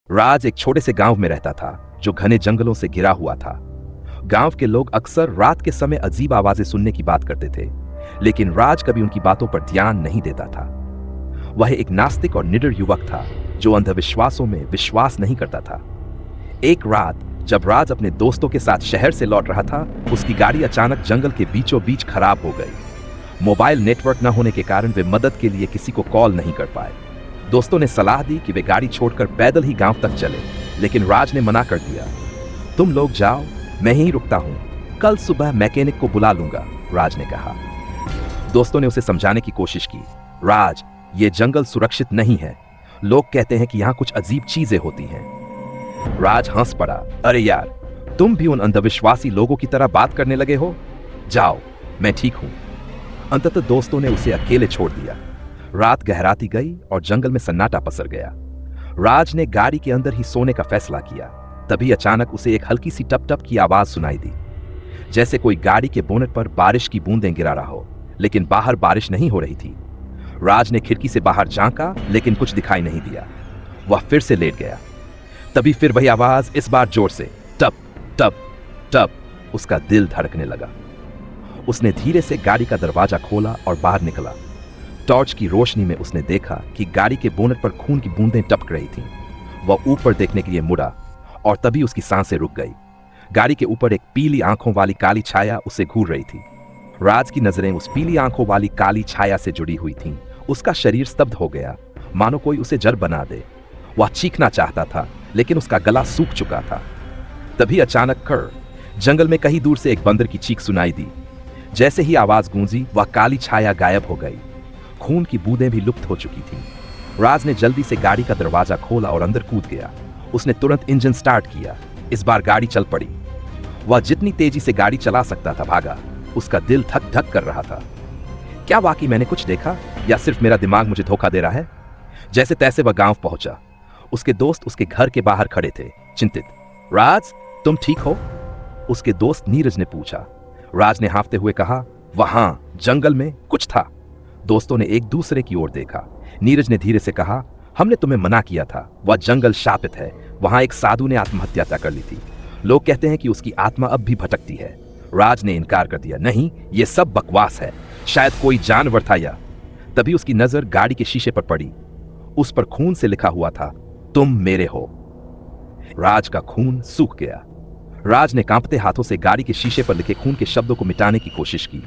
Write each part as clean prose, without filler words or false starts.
राज एक छोटे से गांव में रहता था जो घने जंगलों से घिरा हुआ था। गांव के लोग अक्सर रात के समय अजीब आवाजें सुनने की बात करते थे, लेकिन राज कभी उनकी बातों पर ध्यान नहीं देता था। वह एक नास्तिक और निडर युवक था जो अंधविश्वासों में विश्वास नहीं करता था। एक रात जब राज अपने दोस्तों के साथ शहर से लौट रहा था, उसकी गाड़ी अचानक जंगल के बीचों बीच खराब हो गई। मोबाइल नेटवर्क न होने के कारण वे मदद के लिए किसी को कॉल नहीं कर पाए। दोस्तों ने सलाह दी कि वे गाड़ी छोड़कर पैदल ही गांव तक चले, लेकिन राज ने मना कर दिया। तुम लोग जाओ, मैं यहीं रुकता हूं, कल सुबह मैकेनिक को बुला लूंगा, राज ने कहा। दोस्तों ने उसे समझाने की कोशिश की। राज, ये जंगल सुरक्षित नहीं है, लोग कहते हैं कि यहां कुछ अजीब चीजें होती हैं। राज हंस पड़ा। अरे यार, तुम भी उन अंधविश्वासी लोगों की तरह बात करने लगे हो? जाओ, मैं ठीक हूं। अंततः दोस्तों ने उसे अकेले छोड़ दिया। रात गहराती गई और जंगल में सन्नाटा पसर गया। राज ने गाड़ी के अंदर ही सोने का फैसला किया। तभी अचानक उसे एक हल्की सी टप टप की आवाज सुनाई दी, जैसे कोई गाड़ी के बोनट पर बारिश की बूंदें गिरा रहा हो, लेकिन बाहर बारिश नहीं हो रही थी। राज ने खिड़की से बाहर झांका, लेकिन कुछ दिखाई नहीं दिया। वह फिर से लेट गया। तभी फिर वही आवाज, इस बार जोर से, टप टप टप। उसका दिल धड़कने लगा। उसने धीरे से गाड़ी का दरवाजा खोला और बाहर निकला। टॉर्च की रोशनी में उसने देखा कि गाड़ी के बोनट पर खून की बूंदें टपक रही थीं। वह ऊपर देखने के लिए मुड़ा और तभी उसकी सांसें रुक गई। गाड़ी के ऊपर एक पीली आंखों वाली काली छाया उसे घूर रही थी। राज की नजरें उस पीली आंखों वाली काली छाया से जुड़ी हुई थीं। उसका शरीर स्तब्ध हो गया, मानो कोई उसे जड़ बना दे। वह चीखना चाहता था, लेकिन उसका गला सूख चुका था। तभी अचानक कर जंगल में कहीं दूर से एक बंदर की चीख सुनाई दी। जैसे ही आवाज गूंजी, वह काली छाया गायब हो गई। खून की बूंदें भी लुप्त हो चुकी थीं। राज ने जल्दी से गाड़ी का दरवाजा खोला और अंदर कूद गया। उसने तुरंत इंजन स्टार्ट किया। इस बार गाड़ी चल पड़ी। वह जितनी तेजी से गाड़ी चला सकता था भागा। उसका दिल धक धक कर रहा था। क्या वाकई मैंने कुछ देखा, या सिर्फ मेरा दिमाग मुझे धोखा दे रहा है? जैसे तैसे वह गांव पहुंचा। उसके दोस्त उसके घर के बाहर खड़े थे, चिंतित। राज, तुम ठीक हो? उसके दोस्त नीरज ने पूछा। राज ने हाँफते हुए कहा, वहां जंगल में कुछ था। दोस्तों ने एक दूसरे की ओर देखा। नीरज ने धीरे से कहा, हमने तुम्हें मना किया था, वह जंगल शापित है। वहां एक साधु ने आत्महत्या कर ली थी। लोग कहते हैं कि उसकी आत्मा अब भी भटकती है। राज ने इनकार कर दिया, नहीं, ये सब बकवास है, शायद कोई जानवर था या। तभी उसकी नजर गाड़ी के शीशे पर पड़ी। उस पर खून से लिखा हुआ था, तुम मेरे हो। राज का खून सूख गया। राज ने कांपते हाथों से गाड़ी के शीशे पर लिखे खून के शब्दों को मिटाने की कोशिश की,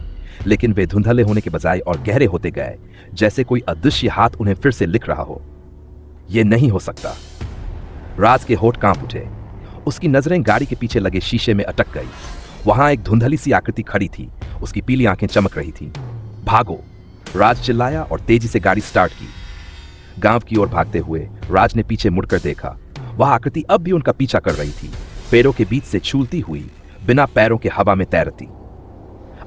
लेकिन वे धुंधले होने के बजाय और गहरे होते गए, जैसे कोई अदृश्य हाथ उन्हें फिर से लिख रहा हो। यह नहीं हो सकता। राज के होठ कांप उठे। उसकी नजरें गाड़ी के पीछे लगे शीशे में अटक गई। वहां एक धुंधली सी आकृति खड़ी थी। उसकी पीली आंखें चमक रही थीं। भागो, राज चिल्लाया और तेजी से गाड़ी स्टार्ट की। गांव की ओर भागते हुए राज ने पीछे मुड़कर देखा। वह आकृति अब भी उनका पीछा कर रही थी, पेड़ों के बीच से छूलती हुई, बिना पैरों के हवा में तैरती।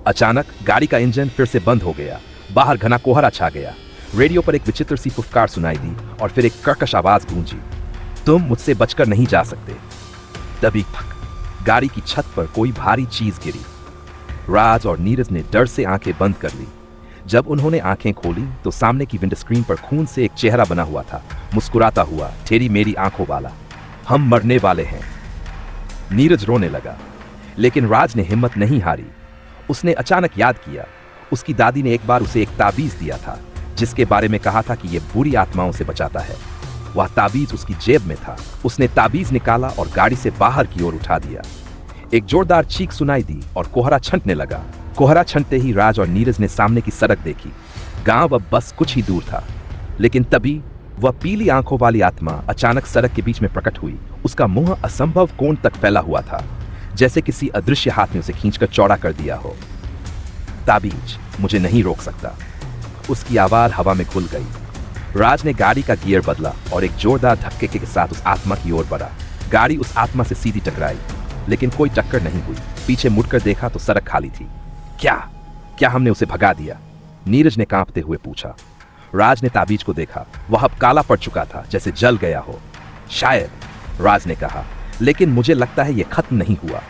अचानक गाड़ी का इंजन फिर से बंद हो गया। बाहर घना कोहरा छा गया। रेडियो पर एक विचित्र सी फुफकार सुनाई दी और फिर एक कर्कश आवाज गूंजी, तुम मुझसे बचकर नहीं जा सकते। तभी गाड़ी की छत पर कोई भारी चीज गिरी। राज और नीरज ने डर से आंखें बंद कर ली। जब उन्होंने आंखें खोली तो सामने की विंड स्क्रीन पर खून से एक चेहरा बना हुआ था, मुस्कुराता हुआ, टेढ़ी मेरी आंखों वाला। हम मरने वाले हैं। नीरज रोने लगा, लेकिन राज ने हिम्मत नहीं हारी। उसने अचानक याद किया, उसकी दादी ने एक बार उसे एक ताबीज दिया था, जिसके बारे में कहा था कि यह बुरी आत्माओं से बचाता है। वह ताबीज उसकी जेब में था। उसने ताबीज निकाला और गाड़ी से बाहर की ओर उठा दिया। एक जोरदार चीख सुनाई दी और कोहरा छंटने लगा। कोहरा छंटते ही राज और नीरज ने सामने की सड़क देखी। गांव अब बस कुछ ही दूर था, लेकिन तभी वह पीली आंखों वाली आत्मा अचानक सड़क के बीच में प्रकट हुई। उसका मुंह असंभव कोण तक फैला हुआ था, जैसे किसी अदृश्य हाथ ने उसे खींचकर चौड़ा कर दिया हो। ताबीज मुझे नहीं रोक सकता। उसकी आवाज हवा में घुल गई। राज ने गाड़ी का गियर बदला और एक जोरदार धक्के के साथ उस आत्मा की ओर बढ़ा। गाड़ी उस आत्मा से सीधी टकराई, लेकिन कोई टक्कर नहीं हुई। पीछे मुड़कर देखा तो सड़क खाली थी। क्या हमने उसे भगा दिया? नीरज ने कांपते हुए पूछा। राज ने ताबीज को देखा। वह अब काला पड़ चुका था, जैसे जल गया हो। शायद, राज ने कहा, लेकिन मुझे लगता है यह खत्म नहीं हुआ।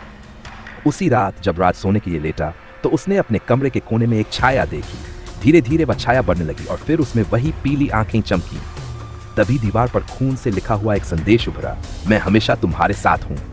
उसी रात जब राज सोने के लिए लेटा तो उसने अपने कमरे के कोने में एक छाया देखी। धीरे धीरे वह छाया बढ़ने लगी और फिर उसमें वही पीली आंखें चमकी। तभी दीवार पर खून से लिखा हुआ एक संदेश उभरा, मैं हमेशा तुम्हारे साथ हूं।